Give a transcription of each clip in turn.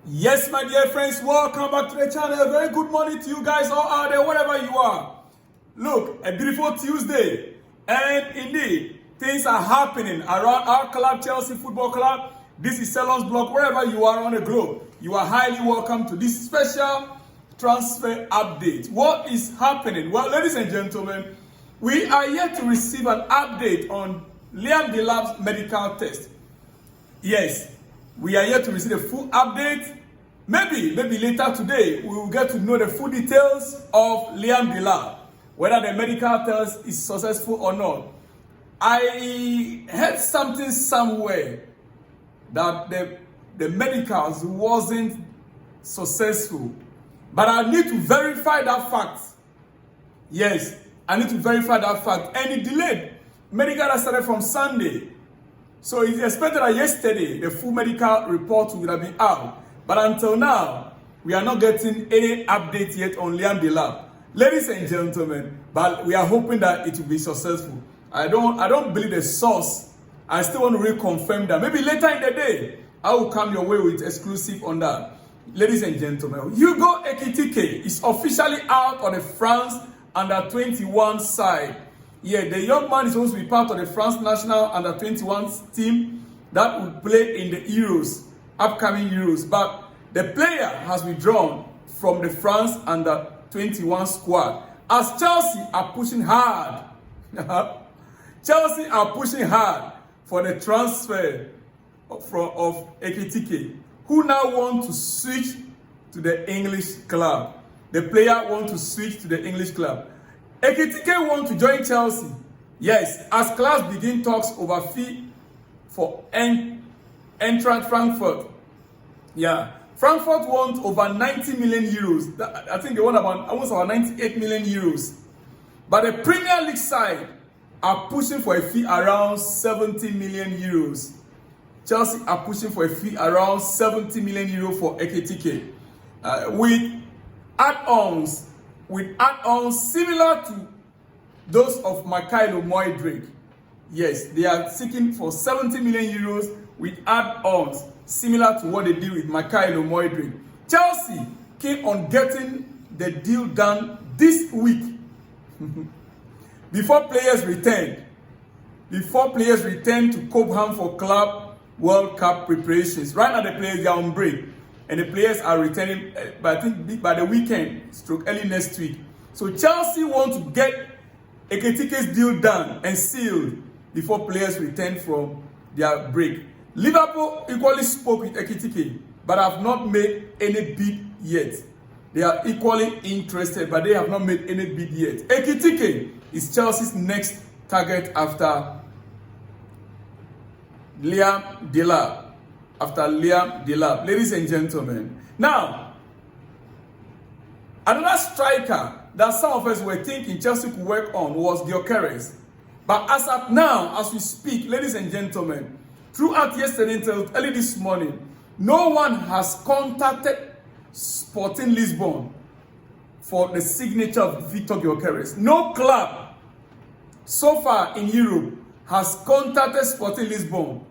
Yes, my dear friends, welcome back to the channel. A very good morning to you guys all out there, wherever you are. Look, a beautiful Tuesday. And indeed, things are happening around our club, Chelsea Football Club. This is Salon's Blog. Wherever you are on the globe, you are highly welcome to this special transfer update. What is happening? Well, ladies and gentlemen, we are yet to receive an update on Liam Delap's medical test. Yes, we are yet to receive a full update. Maybe later today, we will get to know the full details of Liam Delap, whether the medical test is successful or not. I heard something somewhere that the medicals wasn't successful, but I need to verify that fact. Yes, I need to verify that fact. And it delayed. Medical that started from Sunday. So it's expected that yesterday the full medical report would have been out. But until now, we are not getting any update yet on Liam Delap. Ladies and gentlemen, but we are hoping that it will be successful. I don't believe the source. I still want to reconfirm that. Maybe later in the day, I will come your way with exclusive on that. Ladies and gentlemen, Hugo Ekitike is officially out on the France under-21 side. Yeah, the young man is supposed to be part of the France national under-21 team that will play in the Euros, upcoming Euros. But the player has withdrawn from the France under-21 squad as Chelsea are pushing hard. Chelsea are pushing hard for the transfer of Ekitike, who now want to switch to the English club. The player wants to switch to the English club. Ekitike wants to join Chelsea. Yes, as clubs begin talks over fee for entrant Frankfurt. Yeah, Frankfurt wants over 90 million euros. I think they want almost about 98 million euros. But the Premier League side are pushing for a fee around 70 million euros. Chelsea are pushing for a fee around 70 million euros for Ekitike. With add-ons similar to those of Mikhailo Moidrik. Yes, they are seeking for 70 million euros with add-ons similar to what they did with Mikhailo Moidrik. Chelsea came on getting the deal done this week before players returned to Cobham for Club World Cup preparations. Right now the players are on break. And the players are returning, I think, by the weekend, stroke early next week. So Chelsea want to get Ekitike's deal done and sealed before players return from their break. Liverpool equally spoke with Ekitike, but have not made any bid yet. They are equally interested, but they have not made any bid yet. Ekitike is Chelsea's next target after Liam Delap. Ladies and gentlemen. Now, another striker that some of us were thinking Chelsea could work on was Gyökeres. But as of now, as we speak, ladies and gentlemen, throughout yesterday until early this morning, no one has contacted Sporting Lisbon for the signature of Victor Gyökeres. No club so far in Europe has contacted Sporting Lisbon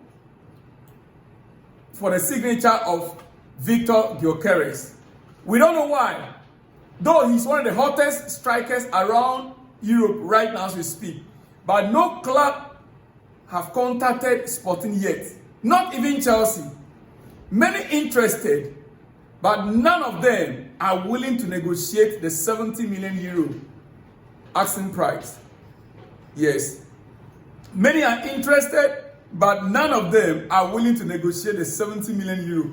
for the signature of Victor Gyökeres. We don't know why. Though he's one of the hottest strikers around Europe right now as we speak. But no club have contacted Sporting yet. Not even Chelsea. Many interested, but none of them are willing to negotiate the 70 million euro asking price. Yes. Many are interested, but none of them are willing to negotiate the 70 million euro.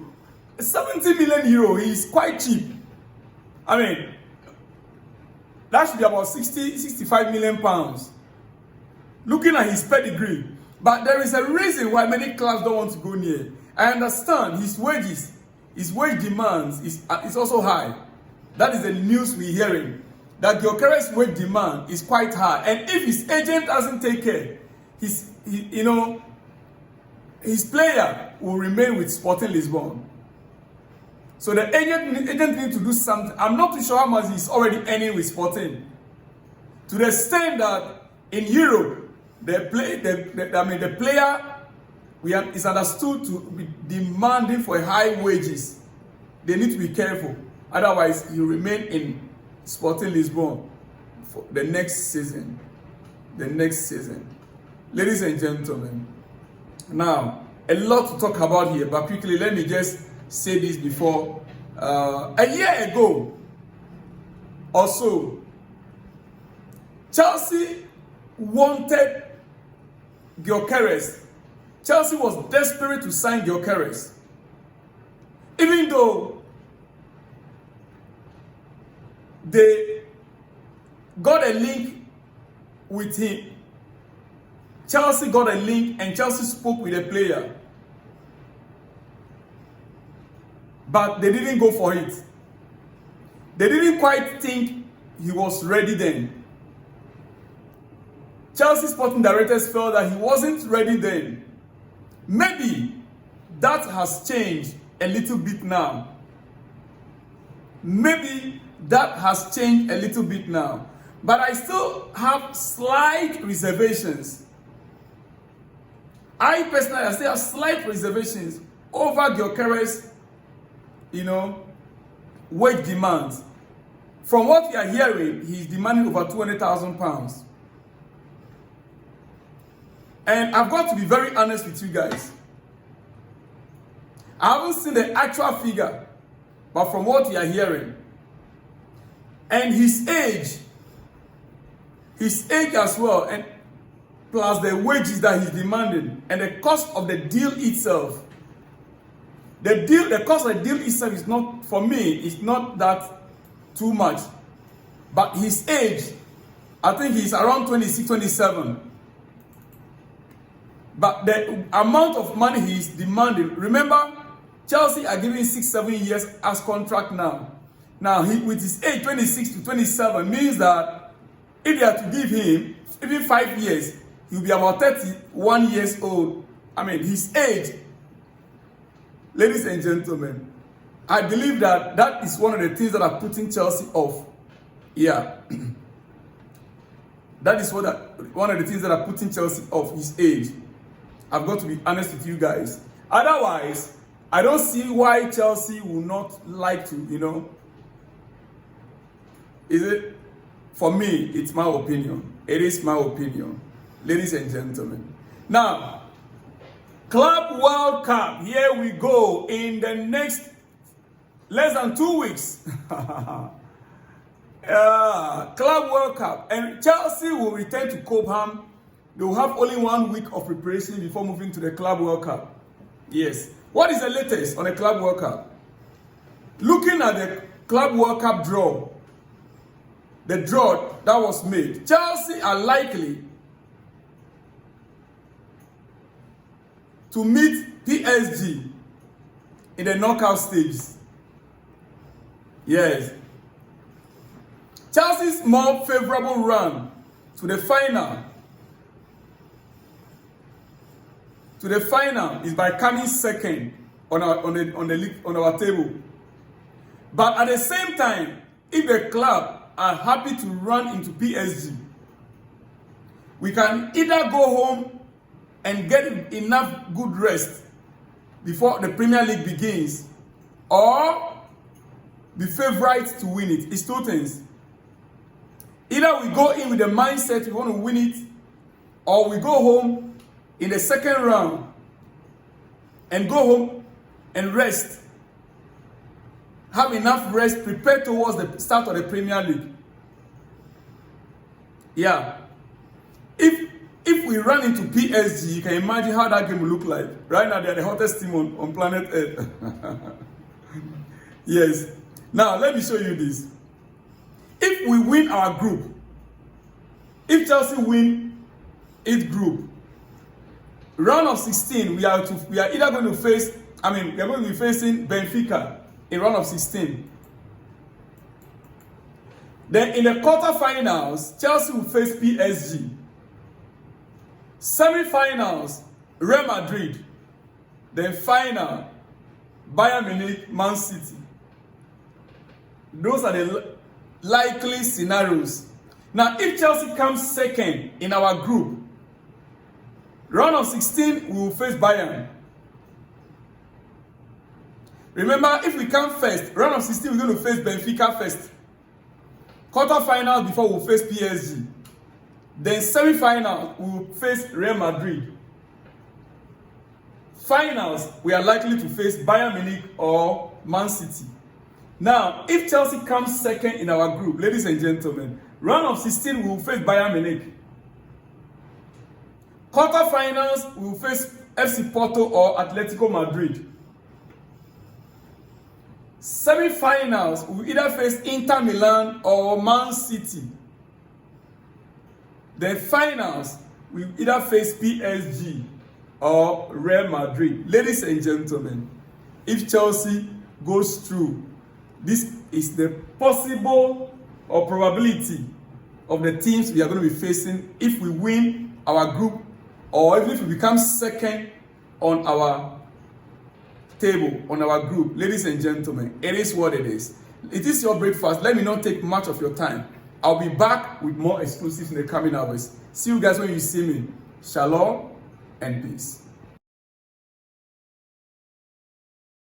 70 million euro is quite cheap. I mean, that should be about 65 million pounds. Looking at his pedigree. But there is a reason why many clubs don't want to go near. I understand his wage demands is also high. That is the news we're hearing. That Gyökeres' wage demand is quite high. And if his agent doesn't take care, his player will remain with Sporting Lisbon. So the agent needs to do something. I'm not too sure how much he's already earning with Sporting. To the extent that in Europe, the player is understood to be demanding for high wages. they need to be careful. Otherwise, he will remain in Sporting Lisbon for the next season. The next season. Ladies and gentlemen, now, a lot to talk about here, but quickly, let me just say this before. A year ago or so, Chelsea wanted Gyökeres. Chelsea was desperate to sign Gyökeres. Even though they got a link with him, Chelsea got a link and Chelsea spoke with the player. But they didn't go for it. They didn't quite think he was ready then. Chelsea sporting directors felt that he wasn't ready then. Maybe that has changed a little bit now. Maybe that has changed a little bit now. But I still have slight reservations. I personally still have slight reservations over Gyökeres, wage demands. From what we are hearing, he's demanding over £200,000. And I've got to be very honest with you guys. I haven't seen the actual figure, but from what we are hearing, and his age as well, and plus the wages that he's demanding, and the cost of the deal itself. The cost of the deal itself is not, for me, it's not that too much. But his age, I think he's around 26, 27. But the amount of money he's demanding, remember, Chelsea are giving 6-7 years as contract now. Now, with his age, 26 to 27, means that if they are to give him even 5 years, he'll be about 31 years old. I mean, his age, ladies and gentlemen, I believe that that is one of the things that are putting Chelsea off. Yeah. That is one of the things that are putting Chelsea off, his age. I've got to be honest with you guys. Otherwise, I don't see why Chelsea will not like to, Is it? For me, it's my opinion. It is my opinion. Ladies and gentlemen. Now, Club World Cup. Here we go in the next less than 2 weeks. Club World Cup. And Chelsea will return to Cobham. They will have only 1 week of preparation before moving to the Club World Cup. Yes. What is the latest on the Club World Cup? Looking at the Club World Cup draw, the draw that was made, Chelsea are likely to meet PSG in the knockout stages. Yes. Chelsea's more favorable run to the final is by coming second on our table. But at the same time, if the club are happy to run into PSG, we can either go home and get enough good rest before the Premier League begins, or be favourites to win it. It's two things. Either we go in with the mindset we want to win it, or we go home in the second round and go home and rest. Have enough rest, prepare towards the start of the Premier League. Yeah. If we run into PSG, you can imagine how that game will look like. Right now, they are the hottest team on planet Earth. Yes. Now, let me show you this. If we win our group, if Chelsea win its group, round of 16, we are either going to face, we are going to be facing Benfica in round of 16. Then in the quarterfinals, Chelsea will face PSG. Semi-finals, Real Madrid. Then final, Bayern Munich, Man City. Those are the likely scenarios. Now, if Chelsea comes second in our group, round of 16, we will face Bayern. Remember, if we come first, round of 16, we're going to face Benfica first. Quarterfinals before we'll face PSG. Then semi-finals, we'll face Real Madrid. Finals, we are likely to face Bayern Munich or Man City. Now, if Chelsea comes second in our group, ladies and gentlemen, round of 16, we will face Bayern Munich. Quarterfinals, we will face FC Porto or Atletico Madrid. Semi-finals, we will either face Inter Milan or Man City. Then finals, we will either face PSG or Real Madrid. Ladies and gentlemen, if Chelsea goes through, this is the possible or probability of the teams we are going to be facing if we win our group or even if we become second on our table, on our group. Ladies and gentlemen, it is what it is. It is your breakfast. Let me not take much of your time. I'll be back with more exclusives in the coming hours. See you guys when you see me. Shalom and peace.